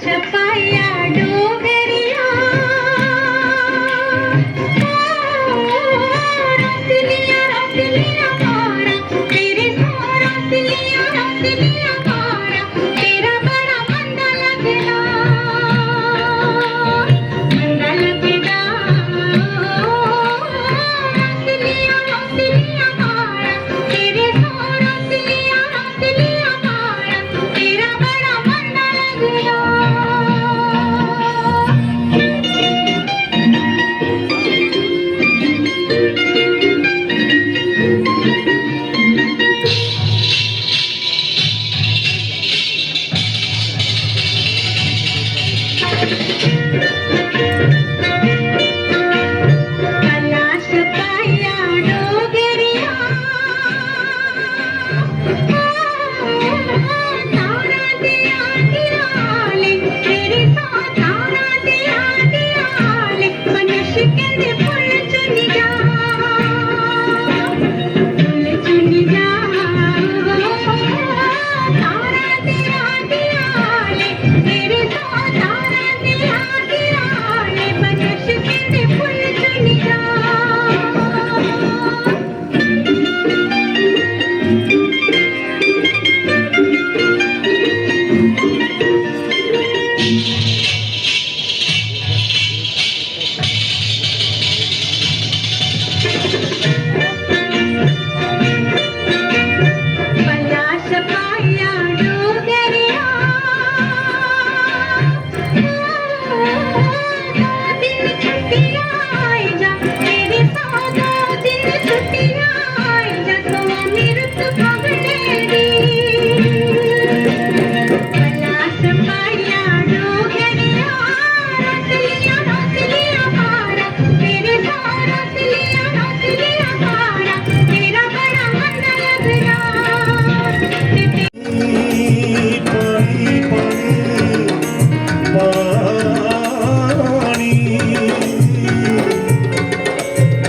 छपाया डोगरिया रौसलिया रौसलिया मारा तेरे सारा रौसलिया मारा तेरा बड़ा मंदा लगना रौसलिया रौसलिया मारा तेरे सारा रौसलिया मारा तेरा बड़ा मंदा लगना कलाश पाया डोगरिया तारा दिया तिराले तेरे साथ तारा दिया तिराले मनुष के दे फूल चुन जा तारा दिया तिराले तेरे साथ तारा दिया तिराले मनुष के दे फूल चुन जा कलाश पाया डोगरिया दिन छुट्टियां आए जा तेरे साथ दिन छुट्टियां आए जा तो निरुत भगनेरी कलाश पाया डोगरिया रौसलिया रौसलिया मारा तेरे साथ रौसलिया मारा तेरा बड़ा मंदा लगना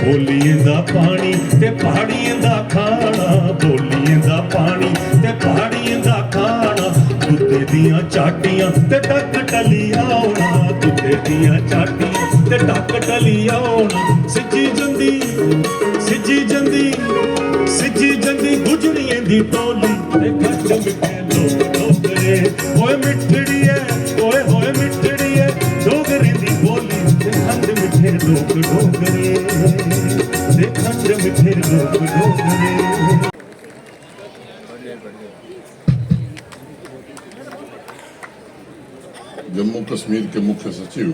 ਬੋਲੀਏ ਦਾ ਪਾਣੀ ਤੇ ਪਹਾੜੀਆਂ ਦਾ ਖਾਣਾ ਬੋਲੀਏ ਦਾ ਪਾਣੀ ਤੇ ਪਹਾੜੀਆਂ ਦਾ ਖਾਣਾ ਦੁੱਧੇ ਦੀਆਂ ਚਾਟੀਆਂ ਤੇ ਟੱਕ ਟਲੀ ਆਉਣਾ ਦੁੱਧੇ ਦੀਆਂ ਚਾਟੀਆਂ ਤੇ ਟੱਕ ਟਲੀ ਆਉਣਾ ਸਿੱਜੀ ਜਾਂਦੀ ਗੁਜਰੀਆਂ ਦੀ ਟੋਲੀ ਤੇ ਖੱਚ ਮਿੱਠੇ ਲੋਕ ਡੋਗਰੇ ਓਏ ਮਿੱਠੜੀਏ ਓਏ ਹੋਏ ਮਿੱਠੜੀਏ ਡੋਗਰੀ ਦੀ ਬੋਲੀ ਤੇ ਖੰਡ ਮਿੱਠੇ ਲੋਕ ਡੋਗਰੇ ਤੇ ਖੰਡ ਮਿੱਠੇ ਲੋਕ ਡੋਗਰੇ जम्मू कश्मीर के मुख्य सचिव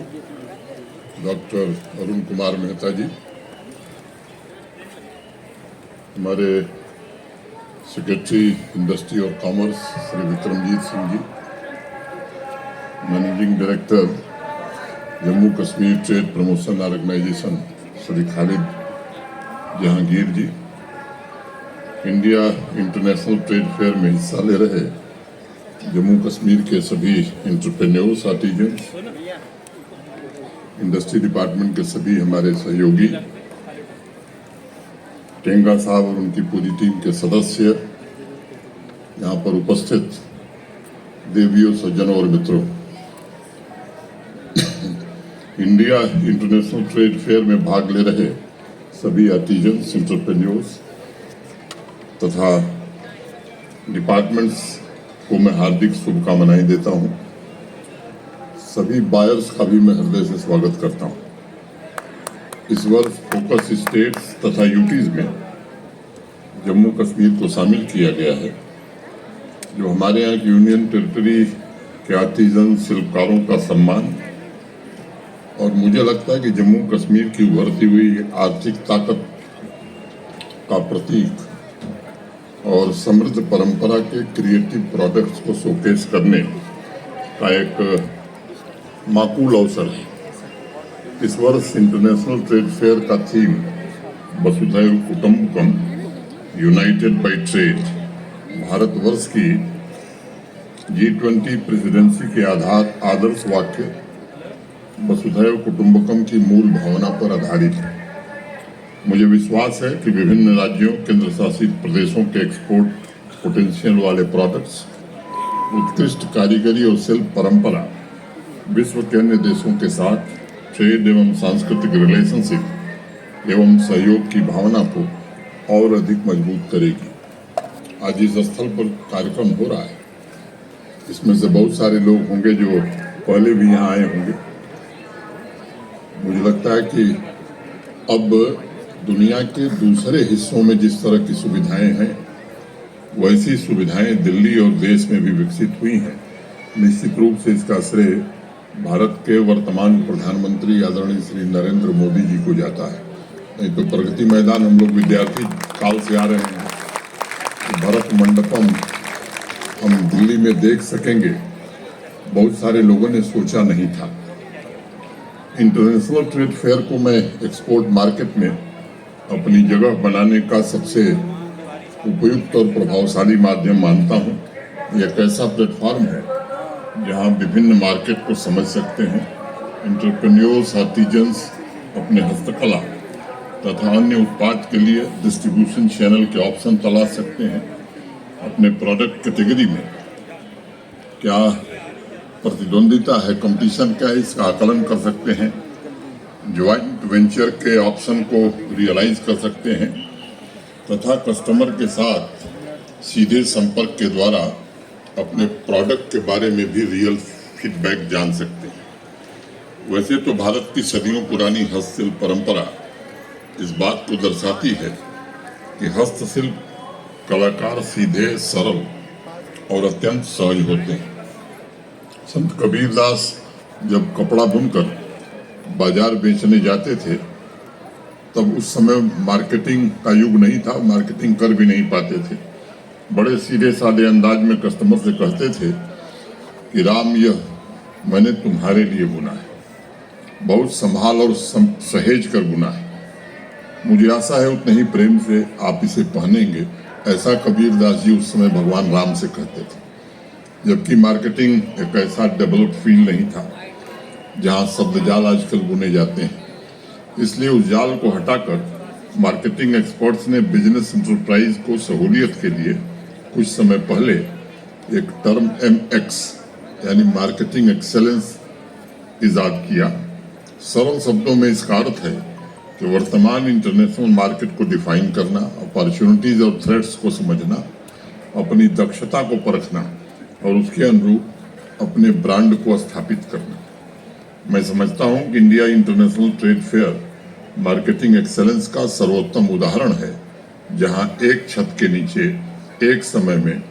डॉक्टर अरुण कुमार मेहता जी, हमारे सेक्रेटरी इंडस्ट्री और commerce Shri Vikramjit Singh ji, managing director Jammu Kashmir trade promotion organisation Shri Khalid Jahangir ji, India international trade fair में हिस्सा ले रहे जम्मू कश्मीर के सभी एंटरप्रेन्योर्स, आर्टिजन्स, इंडस्ट्री डिपार्टमेंट के सभी हमारे सहयोगी, टेंगा साहब और उनकी पूरी टीम के सदस्य, यहाँ पर उपस्थित देवियों, सज्जनों और मित्रों, इंडिया इंटरनेशनल ट्रेड फेयर में भाग ले रहे सभी आर्टिजन्स, एंटरप्रेन्योर्स तथा डिपार्टमेंट्स को मैं हार्दिक शुभकामनाएं देता हूं। सभी बायर्स का भी मैं हृदय से स्वागत करता हूं। इस वर्ष फोकस स्टेट्स तथा यूटीज में जम्मू कश्मीर को शामिल किया गया है, जो हमारे यहाँ की यूनियन टेरिटरी के आर्टिजन शिल्पकारों का सम्मान और मुझे लगता है कि जम्मू कश्मीर की उभरती हुई आर्थिक ताकत का प्रतीक और समृद्ध परंपरा के क्रिएटिव प्रोडक्ट्स को शोकेस करने का एक माकूल अवसर है। इस वर्ष इंटरनेशनल ट्रेड फेयर का थीम वसुधैव कुटुंबकम यूनाइटेड बाय ट्रेड, भारतवर्ष की G20 प्रेसिडेंसी के आदर्श वाक्य वसुधैव कुटुंबकम की मूल भावना पर आधारित है। मुझे विश्वास है कि विभिन्न राज्यों, केंद्र शासित प्रदेशों के एक्सपोर्ट पोटेंशियल वाले प्रोडक्ट्स, उत्कृष्ट कारीगरी और शिल्प परंपरा विश्व के अन्य देशों के साथ ट्रेड एवं सांस्कृतिक रिलेशनशिप एवं सहयोग की भावना को और अधिक मजबूत करेगी। आज इस स्थल पर कार्यक्रम हो रहा है, इसमें से बहुत सारे लोग होंगे जो पहले भी यहाँ आए होंगे। मुझे लगता है कि अब दुनिया के दूसरे हिस्सों में जिस तरह की सुविधाएं हैं, वैसी सुविधाएं दिल्ली और देश में भी विकसित हुई हैं। निश्चित रूप से इसका श्रेय भारत के वर्तमान प्रधानमंत्री आदरणीय श्री नरेंद्र मोदी जी को जाता है। नहीं तो प्रगति मैदान हम लोग विद्यार्थी काल से आ रहे हैं, भरत मंडपम हम दिल्ली में देख सकेंगे, बहुत सारे लोगों ने सोचा नहीं था। इंटरनेशनल ट्रेड फेयर को मैं एक्सपोर्ट मार्केट में अपनी जगह बनाने का सबसे उपयुक्त और प्रभावशाली माध्यम मानता हूँ। यह एक ऐसा प्लेटफॉर्म है जहाँ विभिन्न मार्केट को समझ सकते हैं। एंटरप्रेन्योर्स, आर्टिजन्स अपने हस्तकला तथा अन्य उत्पाद के लिए डिस्ट्रीब्यूशन चैनल के ऑप्शन तलाश सकते हैं। अपने प्रोडक्ट कैटेगरी में क्या प्रतिद्वंदिता है, कंपटीशन क्या है, इसका आकलन कर सकते हैं। ज्वाइंट वेंचर के ऑप्शन को रियलाइज कर सकते हैं तथा कस्टमर के साथ सीधे संपर्क के द्वारा अपने प्रोडक्ट के बारे में भी रियल फीडबैक जान सकते हैं। वैसे तो भारत की सदियों पुरानी हस्तशिल्प परंपरा इस बात को दर्शाती है कि हस्तशिल्प कलाकार सीधे, सरल और अत्यंत सहज होते हैं। संत कबीरदास जब कपड़ा बुनकर बाजार बेचने जाते थे, तब उस समय मार्केटिंग का युग नहीं था, मार्केटिंग कर भी नहीं पाते थे। बड़े सीधे साधे अंदाज में कस्टमर से कहते थे कि राम, यह मैंने तुम्हारे लिए बुना है, बहुत संभाल और सहेज कर बुना है, मुझे आशा है उतने ही प्रेम से आप इसे पहनेंगे। ऐसा कबीरदास जी उस समय भगवान राम से कहते थे। जबकि मार्केटिंग एक ऐसा डेवलप्ड फील्ड नहीं था जहां शब्द जाल आजकल बुने जाते हैं। इसलिए उस जाल को हटाकर मार्केटिंग एक्सपर्ट्स ने बिजनेस इंटरप्राइज को सहूलियत के लिए कुछ समय पहले एक टर्म MX यानी मार्केटिंग एक्सेलेंस इजाद किया। सरल शब्दों में इसका अर्थ है कि वर्तमान इंटरनेशनल मार्केट को डिफाइन करना, अपॉर्चुनिटीज और थ्रेट्स को समझना, अपनी दक्षता को परखना और उसके अनुरूप अपने ब्रांड को स्थापित करना। मैं समझता हूं कि India international trade fair marketing excellence का सर्वोत्तम उदाहरण है, जहां एक छत के नीचे एक समय में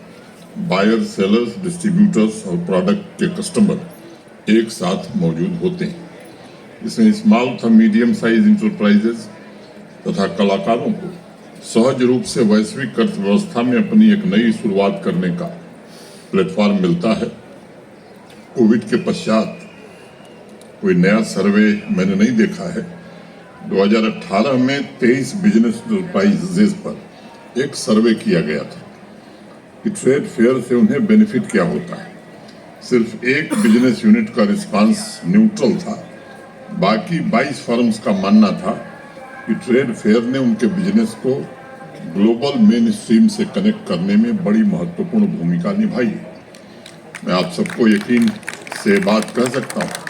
बायर, सेलर्स, डिस्ट्रीब्यूटर्स और प्रोडक्ट के कस्टमर एक साथ मौजूद होते हैं। इसमें स्मॉल तथा मीडियम साइज इंटरप्राइजेस तथा कलाकारों को सहज रूप से वैश्विक अर्थव्यवस्था में अपनी एक नई शुरुआत करने का प्लेटफॉर्म मिलता है। कोविड के पश्चात कोई नया सर्वे मैंने नहीं देखा है। 2018 में 23 बिजनेस इंटरप्राइजेस पर एक सर्वे किया गया था कि ट्रेड फेयर से उन्हें बेनिफिट क्या होता है। सिर्फ एक बिजनेस यूनिट का रिस्पांस न्यूट्रल था। बाकी 22 फर्म्स का मानना था कि ट्रेड फेयर ने उनके बिजनेस को ग्लोबल मेन स्ट्रीम से कनेक्ट करने में बड़ी महत्वपूर्ण भूमिका निभाई है। मैं आप सबको यकीन से बात कह सकता हूँ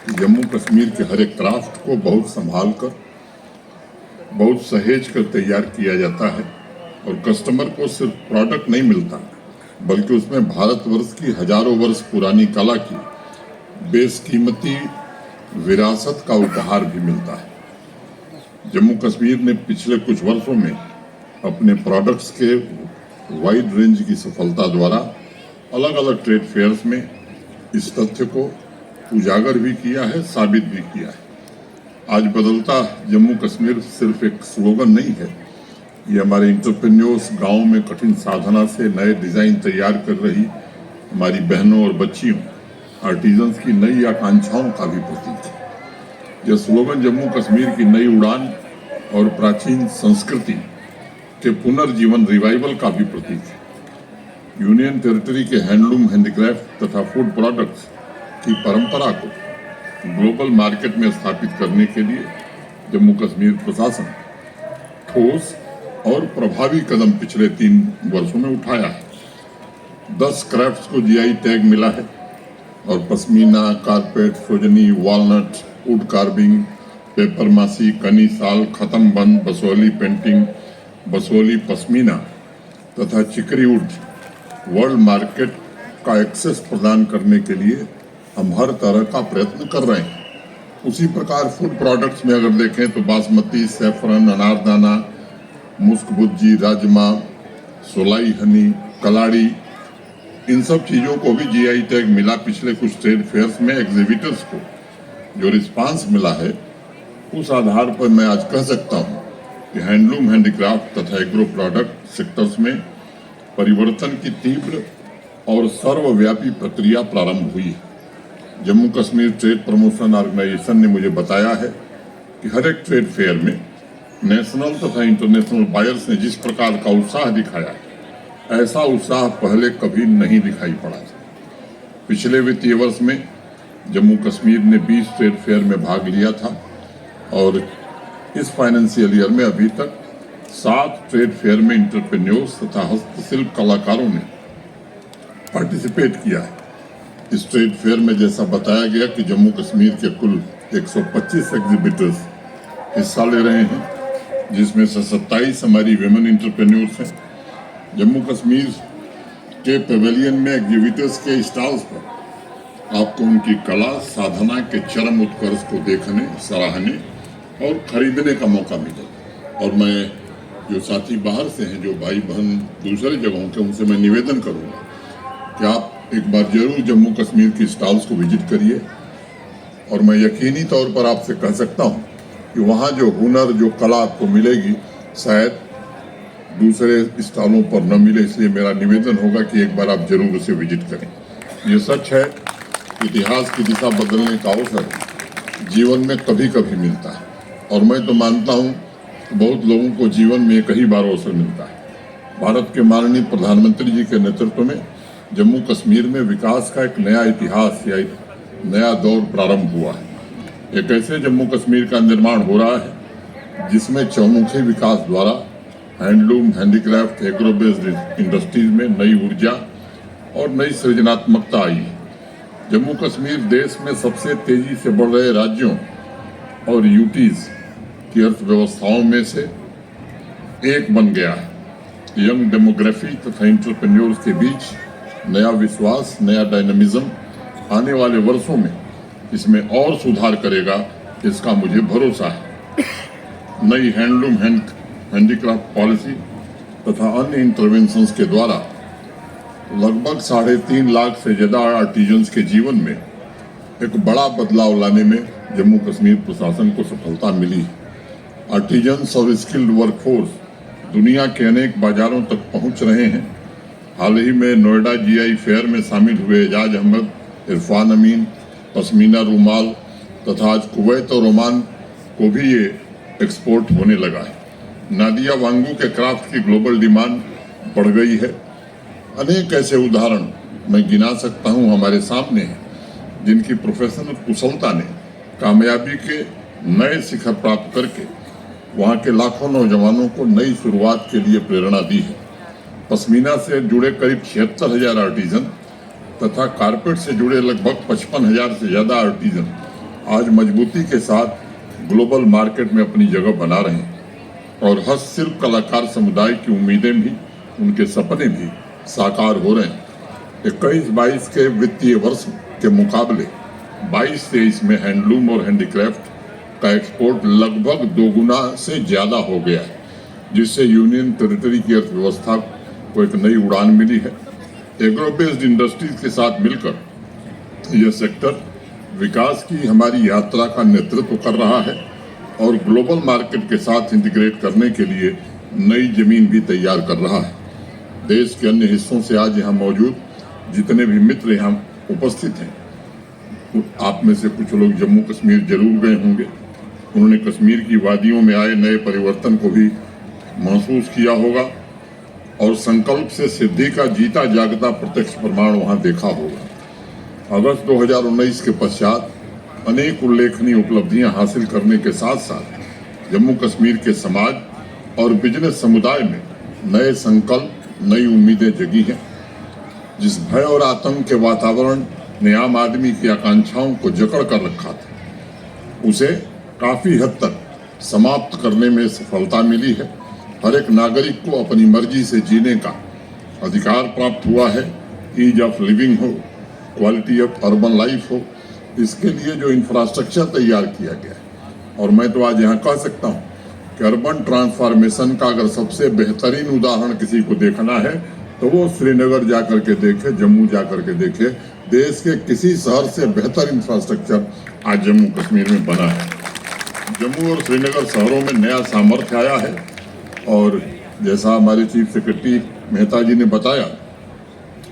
कि जम्मू कश्मीर के हर एक क्राफ्ट को बहुत संभाल कर, बहुत सहेज कर तैयार किया जाता है और कस्टमर को सिर्फ प्रोडक्ट नहीं मिलता, बल्कि उसमें भारतवर्ष की हजारों वर्ष पुरानी कला की बेशकीमती विरासत का उपहार भी मिलता है। जम्मू कश्मीर ने पिछले कुछ वर्षों में अपने प्रोडक्ट्स के वाइड रेंज की सफलता द्वारा अलग अलग ट्रेड फेयर्स में इस तथ्य को उजागर भी किया है, साबित भी किया है। आज बदलता जम्मू कश्मीर सिर्फ एक स्लोगन नहीं है, ये हमारे एंटरप्रेन्योर्स गाँव में कठिन साधना से नए डिजाइन तैयार कर रही हमारी बहनों और बच्चियों, आर्टिजन्स की नई आकांक्षाओं का भी प्रतीक है। यह स्लोगन जम्मू कश्मीर की नई उड़ान और प्राचीन संस्कृति के पुनर्जीवन, रिवाइवल का भी प्रतीक है। यूनियन टेरिटरी के हैंडलूम, हैंडीक्राफ्ट तथा फूड प्रोडक्ट्स की परंपरा को ग्लोबल मार्केट में स्थापित करने के लिए जम्मू कश्मीर प्रशासन ठोस और प्रभावी कदम पिछले 3 वर्षों में उठाया है। 10 क्राफ्ट्स को GI टैग मिला है। और pashmina, carpet, सोजनी, walnut, wood carving, paper मासी, कनी साल, खत्म बंद, बसोली पेंटिंग, बसोली पश्मीना तथा चिकरी वुड वर्ल्ड मार्केट का एक्सेस प्रदान करने के लिए हम हर तरह का प्रयत्न कर रहे हैं। उसी प्रकार फूड प्रोडक्ट्स में अगर देखें तो बासमती, सैफरन, अनारदाना, मुस्क भुज्जी, राजमा, सोलाई हनी, कलाड़ी, इन सब चीज़ों को भी जीआई टैग मिला। पिछले कुछ ट्रेड फेयर्स में एग्जीबिटर्स को जो रिस्पांस मिला है, उस आधार पर मैं आज कह सकता हूँ कि हैंडलूम, हैंडीक्राफ्ट तथा एग्रो प्रोडक्ट सेक्टर्स में परिवर्तन की तीव्र और सर्वव्यापी प्रक्रिया प्रारंभ हुई है। Jammu Kashmir trade promotion organisation ने मुझे बताया है कि हर एक ट्रेड फेयर में नेशनल तथा इंटरनेशनल बायर्स ने जिस प्रकार का उत्साह दिखाया है, ऐसा उत्साह पहले कभी नहीं दिखाई पड़ा था। पिछले वित्तीय वर्ष में जम्मू कश्मीर ने 20 ट्रेड फेयर में भाग लिया था और इस फाइनेंशियल ईयर में अभी तक 7 ट्रेड फेयर में इंटरप्रेन्योर्स तथा हस्तशिल्प कलाकारों ने पार्टिसिपेट किया है। इस ट्रेड फेयर में जैसा बताया गया कि जम्मू कश्मीर के कुल 125 एग्जीबिटर्स हिस्सा ले रहे हैं, जिसमें से 27 हमारी विमेन इंटरप्रेन्योर्स हैं। जम्मू कश्मीर के पेवेलियन में एग्जीबिटर्स के स्टॉल्स पर आपको उनकी कला साधना के चरम उत्कर्ष को देखने, सराहने और खरीदने का मौका मिलेगा। और मैं जो साथी बाहर से हैं, जो भाई बहन दूसरे जगहों के, उनसे मैं निवेदन करूंगा कि आप एक बार जरूर जम्मू कश्मीर की स्टॉल्स को विजिट करिए। और मैं यकीनी तौर पर आपसे कह सकता हूं कि वहाँ जो हुनर, जो कला आपको मिलेगी, शायद दूसरे स्टॉलों पर न मिले। इसलिए मेरा निवेदन होगा कि एक बार आप जरूर उसे विजिट करें। ये सच है, इतिहास की दिशा बदलने का अवसर जीवन में कभी कभी मिलता है, और मैं तो मानता हूँ कि बहुत लोगों को जीवन में एक ही बार अवसर मिलता है। भारत के माननीय प्रधानमंत्री जी के नेतृत्व में जम्मू कश्मीर में विकास का एक नया इतिहास या एक नया दौर प्रारंभ हुआ है। एक ऐसे जम्मू कश्मीर का निर्माण हो रहा है जिसमें चहुमुखी विकास द्वारा handloom, handicraft, agro based industries में नई ऊर्जा और नई सृजनात्मकता आई है। जम्मू कश्मीर देश में सबसे तेजी से बढ़ रहे राज्यों और यूटीज की अर्थव्यवस्थाओं में से एक बन गया है। यंग डेमोग्राफी तथा एंटरप्रेन्योर्स के बीच नया विश्वास, नया डायनामिज्म आने वाले वर्षों में इसमें और सुधार करेगा, इसका मुझे भरोसा है। नई हैंडलूम, हैंडीक्राफ्ट पॉलिसी तथा अन्य इंटरवेंशंस के द्वारा लगभग 3.5 लाख से ज़्यादा आर्टिजन्स के जीवन में एक बड़ा बदलाव लाने में जम्मू कश्मीर प्रशासन को सफलता मिली है। आर्टिजन्स और स्किल्ड वर्कफोर्स दुनिया के अनेक बाजारों तक पहुंच रहे हैं। हाल ही में नोएडा जीआई फेयर में शामिल हुए एजाज अहमद, इरफान अमीन, पश्मीना रूमाल तथा आज कुवैत और ओमान को भी ये एक्सपोर्ट होने लगा है। नादिया वांगू के क्राफ्ट की ग्लोबल डिमांड बढ़ गई है। अनेक ऐसे उदाहरण मैं गिना सकता हूँ हमारे सामने हैं, जिनकी प्रोफेशनल कुशलता ने कामयाबी के नए शिखर प्राप्त करके वहाँ के लाखों नौजवानों को नई शुरुआत के लिए प्रेरणा दी है। पश्मीना से जुड़े करीब 76,000 आर्टिजन तथा कारपेट से जुड़े लगभग 55,000 से ज़्यादा आर्टिजन आज मजबूती के साथ ग्लोबल मार्केट में अपनी जगह बना रहे हैं, और हस्तशिल्प कलाकार समुदाय की उम्मीदें भी, उनके सपने भी साकार हो रहे हैं। 21-22 के वित्तीय वर्ष के मुकाबले 22-23 में हैंडलूम और हैंडीक्राफ्ट का एक्सपोर्ट लगभग 2 गुना से ज़्यादा हो गया है, जिससे यूनियन टेरिटरी की अर्थव्यवस्था को एक नई उड़ान मिली है। एग्रो बेस्ड इंडस्ट्रीज के साथ मिलकर यह सेक्टर विकास की हमारी यात्रा का नेतृत्व कर रहा है और ग्लोबल मार्केट के साथ इंटीग्रेट करने के लिए नई जमीन भी तैयार कर रहा है। देश के अन्य हिस्सों से आज यहाँ मौजूद जितने भी मित्र यहाँ उपस्थित हैं, आप में से कुछ लोग जम्मू कश्मीर जरूर गए होंगे। उन्होंने कश्मीर की वादियों में आए नए परिवर्तन को भी महसूस किया होगा और संकल्प से सिद्धि का जीता जागता प्रत्यक्ष प्रमाण वहाँ देखा होगा। अगस्त 2019 के पश्चात अनेक उल्लेखनीय उपलब्धियां हासिल करने के साथ साथ जम्मू कश्मीर के समाज और बिजनेस समुदाय में नए संकल्प, नई उम्मीदें जगी हैं। जिस भय और आतंक के वातावरण ने आम आदमी की आकांक्षाओं को जकड़ कर रखा था, उसे काफी हद तक समाप्त करने में सफलता मिली है। हर एक नागरिक को अपनी मर्जी से जीने का अधिकार प्राप्त हुआ है। ईज ऑफ लिविंग हो, क्वालिटी ऑफ अर्बन लाइफ हो, इसके लिए जो इंफ्रास्ट्रक्चर तैयार किया गया है। और मैं तो आज यहाँ कह सकता हूँ कि अर्बन ट्रांसफॉर्मेशन का अगर सबसे बेहतरीन उदाहरण किसी को देखना है तो वो श्रीनगर जाकर के देखे, जम्मू जाकर के देखे। देश के किसी शहर से बेहतर इंफ्रास्ट्रक्चर आज जम्मू कश्मीर में बना है। जम्मू और श्रीनगर शहरों में नया सामर्थ्य आया है और जैसा हमारे चीफ सेक्रेटरी मेहता जी ने बताया,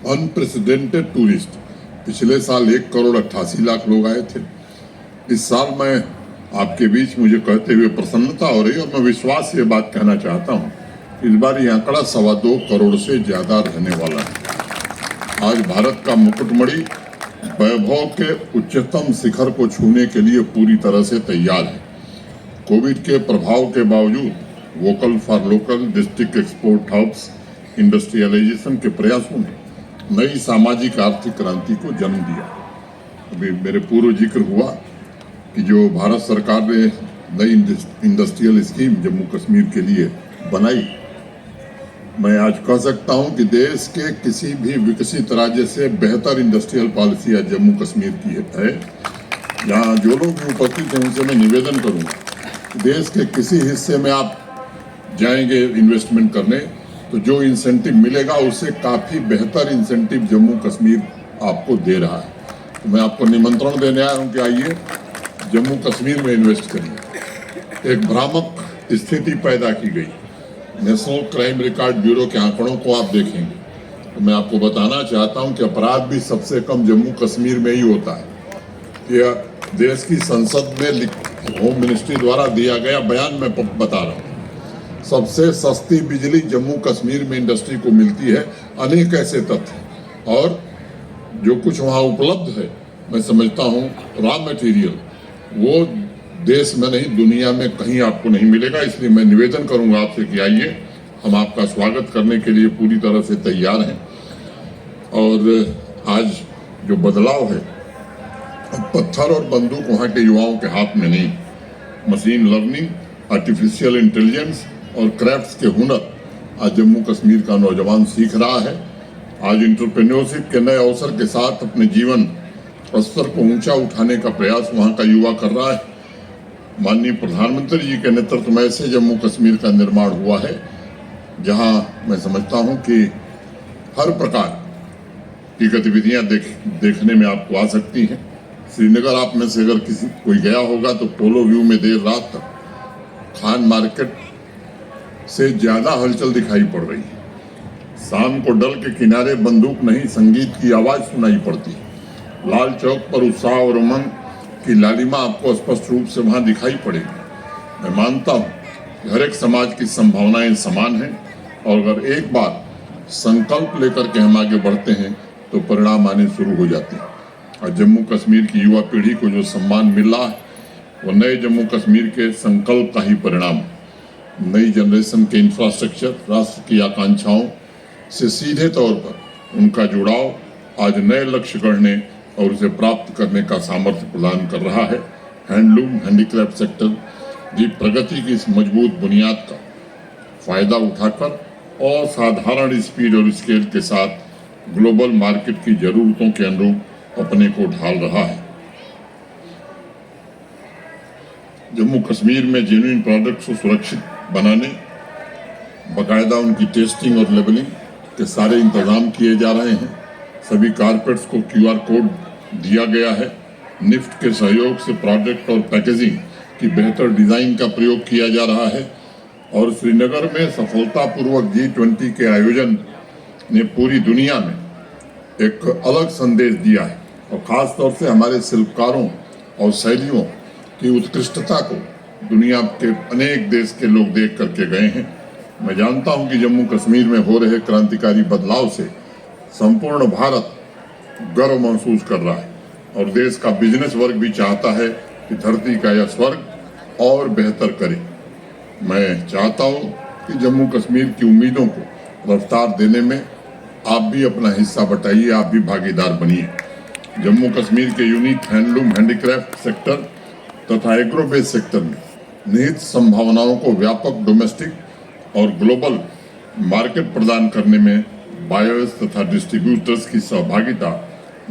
अनप्रेसिडेंटेड टूरिस्ट, पिछले साल 1,88,00,000 लोग आए थे। इस साल मैं आपके बीच मुझे कहते हुए प्रसन्नता हो रही है और मैं विश्वास से बात कहना चाहता हूँ, इस बार ये आंकड़ा 2.25 करोड़ से ज्यादा रहने वाला है। आज भारत का मुकुटमणि वैभव के उच्चतम शिखर को छूने के लिए पूरी तरह से तैयार है। कोविड के प्रभाव के बावजूद vocal for local, district export hubs, industrialisation के प्रयासों ने नई सामाजिक आर्थिक क्रांति को जन्म दिया। अभी मेरे पूर्व जिक्र हुआ कि जो भारत सरकार ने नई इंडस्ट्रियल स्कीम जम्मू कश्मीर के लिए बनाई, मैं आज कह सकता हूं कि देश के किसी भी विकसित राज्य से बेहतर इंडस्ट्रियल पॉलिसी आज जम्मू कश्मीर की है। यहाँ जो लोग भी उपस्थित हैं उनसे मैं निवेदन करूंगा, देश के किसी हिस्से में आप जाएंगे इन्वेस्टमेंट करने तो जो इंसेंटिव मिलेगा उससे काफ़ी बेहतर इंसेंटिव जम्मू कश्मीर आपको दे रहा है। तो मैं आपको निमंत्रण देने आया हूँ कि आइए जम्मू कश्मीर में इन्वेस्ट करिए। एक भ्रामक स्थिति पैदा की गई, नेशनल क्राइम रिकॉर्ड ब्यूरो के आंकड़ों को आप देखेंगे तो मैं आपको बताना चाहता हूं कि अपराध भी सबसे कम जम्मू कश्मीर में ही होता है। यह देश की संसद में होम मिनिस्ट्री द्वारा दिया गया बयान में बता रहा हूं। सबसे सस्ती बिजली जम्मू कश्मीर में इंडस्ट्री को मिलती है। अनेक ऐसे तथ्य और जो कुछ वहाँ उपलब्ध है, मैं समझता हूँ रॉ मटेरियल वो देश में नहीं दुनिया में कहीं आपको नहीं मिलेगा। इसलिए मैं निवेदन करूंगा आपसे कि आइए, हम आपका स्वागत करने के लिए पूरी तरह से तैयार हैं। और आज जो बदलाव है, अब पत्थर और बंदूक वहाँ के युवाओं के हाथ में नहीं, मशीन लर्निंग, आर्टिफिशियल इंटेलिजेंस और क्राफ्ट्स के हुनर आज जम्मू कश्मीर का नौजवान सीख रहा है। आज इंटरप्रेन्योरशिप के नए अवसर के साथ अपने जीवन स्तर को ऊंचा उठाने का प्रयास वहाँ का युवा कर रहा है। माननीय प्रधानमंत्री जी के नेतृत्व में ऐसे जम्मू कश्मीर का निर्माण हुआ है जहां मैं समझता हूं कि हर प्रकार की गतिविधियां देखने में आपको आ सकती हैं। श्रीनगर आप में से अगर किसी कोई गया होगा तो पोलो व्यू में देर रात तक खान मार्केट से ज्यादा हलचल दिखाई पड़ रही है। शाम को डल के किनारे बंदूक नहीं, संगीत की आवाज सुनाई पड़ती है। लाल चौक पर उत्साह और उमंग की लालिमा आपको स्पष्ट रूप से वहां दिखाई पड़ेगी। मैं मानता हूं कि हर एक समाज की संभावनाएं समान हैं और अगर एक बार संकल्प लेकर के हम आगे बढ़ते हैं तो परिणाम आने शुरू हो जाते हैं। और जम्मू कश्मीर की युवा पीढ़ी को जो सम्मान मिल रहा है वो नए जम्मू कश्मीर के संकल्प का ही परिणाम है। नई जनरेशन के इंफ्रास्ट्रक्चर, राष्ट्र की आकांक्षाओं से सीधे तौर पर उनका जुड़ाव आज नए लक्ष्य गढ़ने और उसे प्राप्त करने का सामर्थ्य प्रदान कर रहा है। हैंडलूम, हैंडीक्राफ्ट सेक्टर भी प्रगति की इस मजबूत बुनियाद का फायदा उठाकर और साधारण स्पीड और स्केल के साथ ग्लोबल मार्केट की जरूरतों के अनुरूप अपने को ढाल रहा है। जम्मू कश्मीर में जेन्युइन प्रोडक्ट्स को सुरक्षित बनाने, बाकायदा उनकी टेस्टिंग और लेबलिंग के सारे इंतजाम किए जा रहे हैं। सभी कारपेट्स को QR कोड दिया गया है। निफ्ट के सहयोग से प्रोडक्ट और पैकेजिंग की बेहतर डिजाइन का प्रयोग किया जा रहा है और श्रीनगर में सफलतापूर्वक G20 के आयोजन ने पूरी दुनिया में एक अलग संदेश दिया है और खास तौर से हमारे शिल्पकारों और शैलियों की उत्कृष्टता को दुनिया के अनेक देश के लोग देख करके गए हैं। मैं जानता हूं कि जम्मू कश्मीर में हो रहे क्रांतिकारी बदलाव से संपूर्ण भारत गर्व महसूस कर रहा है और देश का बिजनेस वर्ग भी चाहता है कि धरती का यह स्वर्ग और बेहतर करे। मैं चाहता हूं कि जम्मू कश्मीर की उम्मीदों को रफ्तार देने में आप भी अपना हिस्सा बटाइए, आप भी भागीदार बनिए। जम्मू कश्मीर के यूनिक हैंडलूम हैंडीक्राफ्ट सेक्टर तथा एग्रो बेस्ड सेक्टर में निहित संभावनाओं को व्यापक डोमेस्टिक और ग्लोबल मार्केट प्रदान करने में बायर्स तथा डिस्ट्रीब्यूटर्स की सहभागिता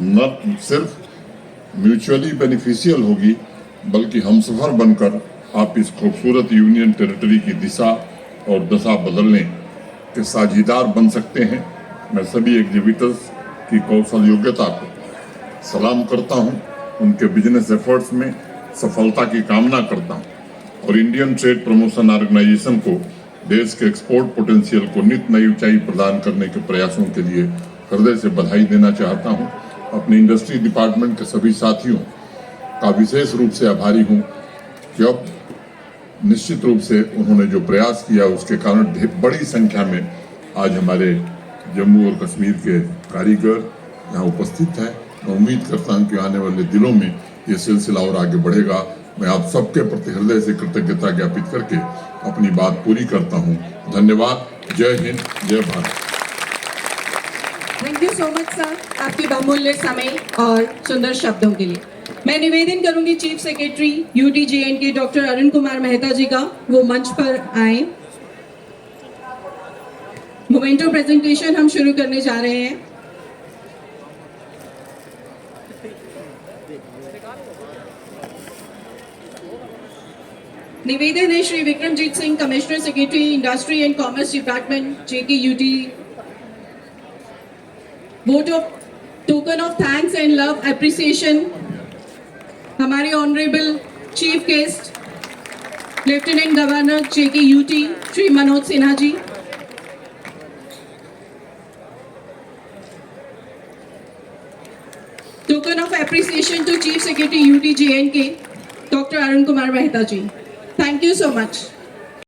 न सिर्फ म्यूचुअली बेनिफिशियल होगी बल्कि हमसफर बनकर आप इस खूबसूरत यूनियन टेरिटरी की दिशा और दशा बदलने के साझीदार बन सकते हैं। मैं सभी एग्जीबिटर्स की कौशल योग्यता को सलाम करता हूं, उनके बिजनेस एफर्ट्स में सफलता की कामना करता हूं और इंडियन ट्रेड प्रमोशन ऑर्गेनाइजेशन को देश के एक्सपोर्ट पोटेंशियल को नित नई ऊंचाई प्रदान करने के प्रयासों के लिए हृदय से बधाई देना चाहता हूं। अपने इंडस्ट्री डिपार्टमेंट के सभी साथियों का विशेष रूप से आभारी हूं कि अब निश्चित रूप से उन्होंने जो प्रयास किया उसके कारण बड़ी संख्या में आज हमारे जम्मू और कश्मीर के कारीगर यहाँ उपस्थित हैं। मैं उम्मीद करता हूँ कि आने वाले दिनों में ये सिलसिला और आगे बढ़ेगा। मैं आप सबके प्रति हृदय से कृतज्ञता ज्ञापित करके अपनी बात पूरी करता हूँ। धन्यवाद। जय हिंद, जय Bharat. Thank you so much sir, आपके बहुमूल्य समय और सुंदर शब्दों के लिए। मैं निवेदन करूंगी chief secretary UTJNK doctor Arun Kumar Mehta ji का वो मंच पर आए। मोमेंटो प्रेजेंटेशन हम शुरू करने जा रहे हैं। निवेदन है Shri Vikramjit Singh, commissioner secretary industry and commerce department JKUT। Vote of token of thanks and love appreciation हमारे honourable chief guest lieutenant governor JKUT Shri Manoj Sinha ji. Token of appreciation to chief secretary UTJNK doctor Arun Kumar Mehta ji. Thank you so much.